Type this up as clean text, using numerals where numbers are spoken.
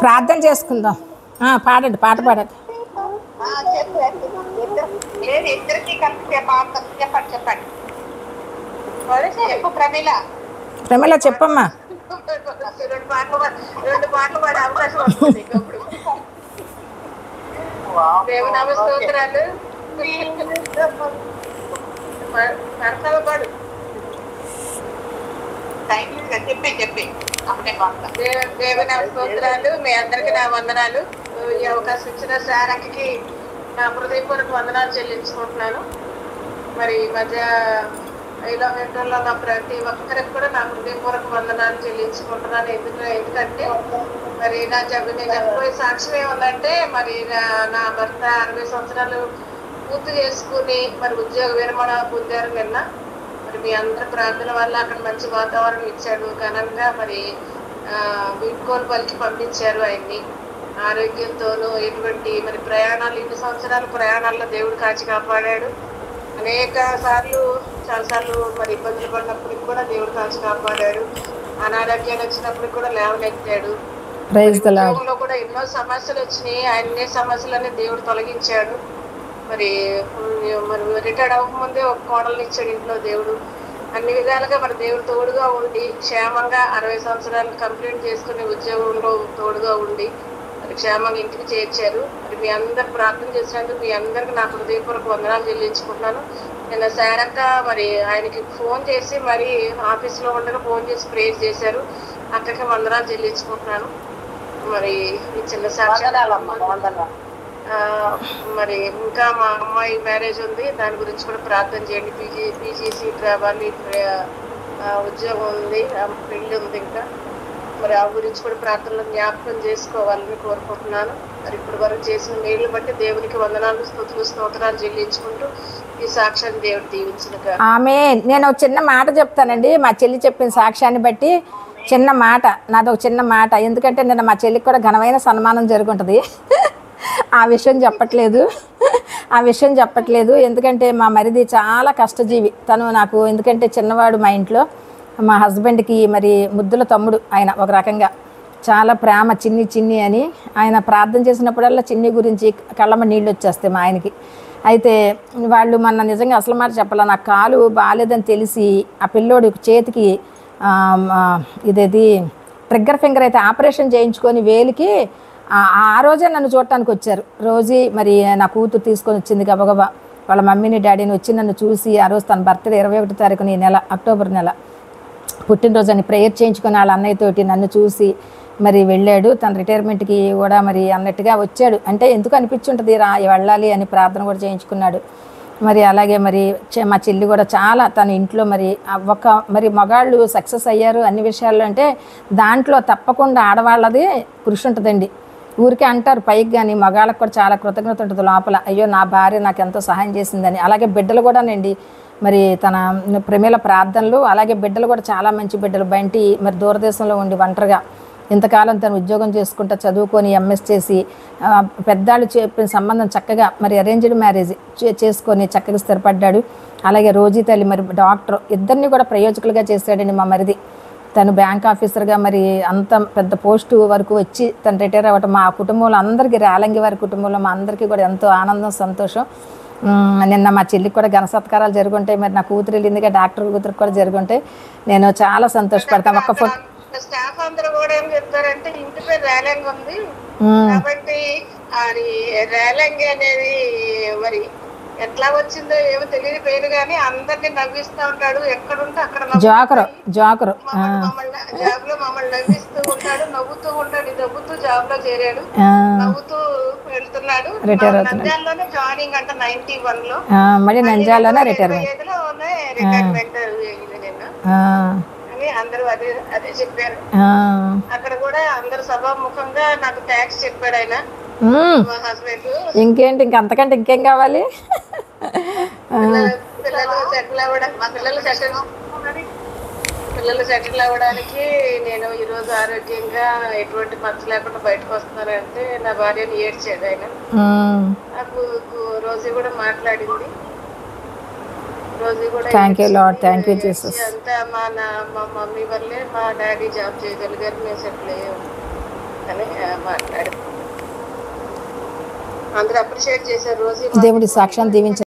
ప్రార్థన చేసుకుందాం. పాడండి, పాట పాడండి. ఇద్దరికి కలిసి చెప్పండి చెప్పండి. చెప్పు ప్రమీల. ప్రమీల చెప్పమ్మా. రెండు పాటలు పాడే అవకాశం వస్తుంది ఇప్పుడు. దేవునామ స్తోత్రాలు. పాడు. చెప్పి దేవునామ స్తోత్రాలు. మీ అందరికి నా వందనాలు. ఈ అవకాశం ఇచ్చిన సారకి నా హృదయపూర్వక వందనాలు చెల్లించుకుంటున్నాను. మరి ఈ మధ్య ఇలా వింటల్లో నా ప్రతి ఒక్కరికి కూడా నా హృదయపూర్వక వందనాలు చెల్లించుకుంటున్నాను. ఎందుకంటే మరి నేను చెప్పబోయే సాక్ష్యం ఏముందంటే, మరి నా భర్త 60 సంవత్సరాలు పూర్తి చేసుకుని మరి ఉద్యోగ విరమణ పొందారు నిన్న. మరి మీ అందరి ప్రార్థన వల్ల అక్కడ మంచి వాతావరణం ఇచ్చాడు. ఘనంగా మరి వీడ్కోలు పలికి పంపించారు ఆయన్ని. ఆరోగ్యంతోనూ ఎటువంటి మరి ప్రయాణాలు, 2 సంవత్సరాల ప్రయాణాల్లో దేవుడు కాచి కాపాడాడు. అనేక సార్లు చాలాసార్లు మరి ఇబ్బందులు పడినప్పటికి కూడా దేవుడు కాచి కాపాడాడు. అనారోగ్యాలు వచ్చినప్పుడు కూడా లేవనెత్తాడు. ఉద్యోగంలో కూడా ఎన్నో సమస్యలు వచ్చినాయి. అన్ని సమస్యలన్నీ దేవుడు తొలగించాడు. మరి రిటైర్డ్ అవ్వకముందే ఒక కోడల్ని ఇచ్చాడు ఇంట్లో దేవుడు. అన్ని విధాలుగా మరి దేవుడు తోడుగా ఉండి క్షేమంగా 60 సంవత్సరాలు కంప్లీట్ చేసుకుని ఉద్యోగంలో తోడుగా ఉండి మరి క్షేమంగా ఇంటికి చేర్చారు. మరి మీ అందరు ప్రార్థన చేసినందుకు మీ అందరికి నా హృదయపూర్వక వందనాలు చెల్లించుకుంటున్నాను. నిన్న సారక్క మరి ఆయనకి ఫోన్ చేసి మరి ఆఫీస్లో ఉండగా ఫోన్ చేసి ప్రేయర్ చేశారు. అక్కడికి వందనాలు చెల్లించుకుంటున్నాను. మరి ఈ చిన్న సాక్ష్యం. మరి ఇంకా మా అమ్మాయి మ్యారేజ్ ఉంది, దాని గురించి కూడా ప్రార్థన చేయండి. పీజీ సీట్ రావాలి, ఉద్యోగం ఉంది, పెళ్ళి ఉంది. ఇంకా మరి ఆ గురించి కూడా ప్రార్థనలో జ్ఞాపకం చేసుకోవాలని కోరుకుంటున్నాను. మరి ఇప్పటి వరకు చేసిన మేలు బట్టి దేవునికి వందనాలు, స్తోత్రాలు చెల్లించుకుంటూ ఈ సాక్ష్యాన్ని దేవుడు దీవించునుగా. ఆమేన్. నేను ఒక చిన్న మాట చెప్తానండి. మా చెల్లి చెప్పిన సాక్ష్యాన్ని బట్టి చిన్న మాట, నాది ఒక చిన్న మాట. ఎందుకంటే నిన్న మా చెల్లికి కూడా ఘనమైన సన్మానం జరుగుంటుంది. ఆ విషయం చెప్పట్లేదు. ఎందుకంటే మా మరిది చాలా కష్టజీవి తను నాకు. ఎందుకంటే చిన్నవాడు మా ఇంట్లో. మా హస్బెండ్కి మరి ముద్దుల తమ్ముడు ఆయన. ఒక రకంగా చాలా ప్రేమ. చిన్ని అని ఆయన ప్రార్థన చేసినప్పుడల్లా చిన్ని గురించి కళ్ళమ్మ నీళ్ళు వచ్చేస్తాయి మా ఆయనకి. అయితే వాళ్ళు మొన్న నిజంగా అసలు మాట చెప్పాల, నాకు కాలు బాగాలేదని తెలిసి ఆ పిల్లోడి చేతికి ఇదేది ట్రిగ్గర్ ఫింగర్ అయితే ఆపరేషన్ చేయించుకొని వేలికి ఆ రోజే నన్ను చూడటానికి వచ్చారు. రోజు మరి నా కూతురు తీసుకొని వచ్చింది గబగబా. వాళ్ళ మమ్మీని డాడీని వచ్చి నన్ను చూసి ఆ రోజు తన బర్త్డే 21వ తారీఖున ఈ నెల అక్టోబర్ నెల పుట్టినరోజు అని ప్రేయర్ చేయించుకొని వాళ్ళ అన్నయ్యతోటి నన్ను చూసి మరి వెళ్ళాడు. తన రిటైర్మెంట్కి కూడా మరి అన్నట్టుగా వచ్చాడు. అంటే ఎందుకు అనిపించుంటుంది వెళ్ళాలి అని ప్రార్థన కూడా చేయించుకున్నాడు. మరి అలాగే మరి మా చెల్లి కూడా చాలా తన ఇంట్లో మరి మరి మగాళ్ళు సక్సెస్ అయ్యారు అన్ని విషయాల్లో అంటే దాంట్లో తప్పకుండా ఆడవాళ్ళది కృషి ఉంటుందండి. ఊరికే అంటారు పైకి, కానీ మగాళ్ళకు కూడా చాలా కృతజ్ఞత ఉంటుంది లోపల. అయ్యో నా భార్య నాకు ఎంతో సహాయం చేసిందని. అలాగే బిడ్డలు కూడానండి మరి తన ప్రమీల ప్రార్థనలు. అలాగే బిడ్డలు కూడా చాలా మంచి బిడ్డలు. బంటి మరి దూరదేశంలో ఉండి ఒంటరిగా ఇంతకాలం తను ఉద్యోగం చేసుకుంటా చదువుకొని ఎంఎస్ చేసి పెద్దాళ్ళు చెప్పిన సంబంధం చక్కగా మరి అరేంజ్డ్ మ్యారేజ్ చేసుకొని చక్కగా స్థిరపడ్డాడు. అలాగే రోజీ తల్లి మరి డాక్టర్, ఇద్దరిని కూడా ప్రయోజకులుగా చేశాడండి మా మరిది. తను బ్యాంక్ ఆఫీసర్గా మరి అంత పెద్ద పోస్టు వరకు వచ్చి తను రిటైర్ అవ్వటం మా కుటుంబంలో అందరికీ, రేలంగి వారి కుటుంబంలో మా అందరికీ కూడా ఎంతో ఆనందం, సంతోషం. నిన్న మా చెల్లికి కూడా ఘన సత్కారాలు జరుగుంటాయి. మరి నా కూతురు వెళ్ళిందిగా డాక్టర్ కూతురికి కూడా జరుగుంటాయి. నేను చాలా సంతోషపడతాను. ఒక్క ఫోటో స్టాఫ్ అందరూ కూడా ఏం చెప్తారంటే ఇంటి పేరు రేలంగి ఉంది కాబట్టి అది రేలంగి అనేది మరి ఎట్లా వచ్చిందో ఏమో తెలియని పేరు కానీ అందరినీ నవ్విస్తూ ఉంటాడు. ఎక్కడుంటే అక్కడ జాబ్ లో మమ్మల్ని నవ్విస్తూ ఉంటాడు, నవ్వుతూ ఉంటాడు. నవ్వుతూ జాబ్ లో చేరాడు, నవ్వుతూ వెళ్తున్నాడు. నంద్యాలలోనే జాయినింగ్ అంట 91 లో, మళ్ళీ నంద్యాలలోనే రిటైర్మెంట్ నిన్న అని అందరూ అదే చెప్పారు. అక్కడ కూడా అందరు సభాముఖంగా నాకు థ్యాంక్స్ చెప్పాడు ఆయన మా హస్బెండ్. ఇంకేంటి, ఇంకంతకంటే ఇంకేం కావాలి? పిల్లలు సెటిల్ అవ్వడానికి, మా పిల్లలు సెటిల్ అవ్వడానికి నేను ఈరోజు ఆరోగ్యంగా ఎటువంటి మచ్చ లేకుండా బయటకు వస్తున్నానంటే నా భార్యని ఏడ్చాడు ఆయన. నాకు రోజు కూడా మాట్లాడింది. రోజు కూడా అంతా మా మమ్మీ వల్లే మా డాడీ జాబ్ చేయగలిగారు, మేము సెటిల్ అయ్యాము. అని మాట్లాడు. అందరూ అప్రిషియేట్ చేశారు రోజు. దేవుడి సాక్ష్యాన్ని దీవించ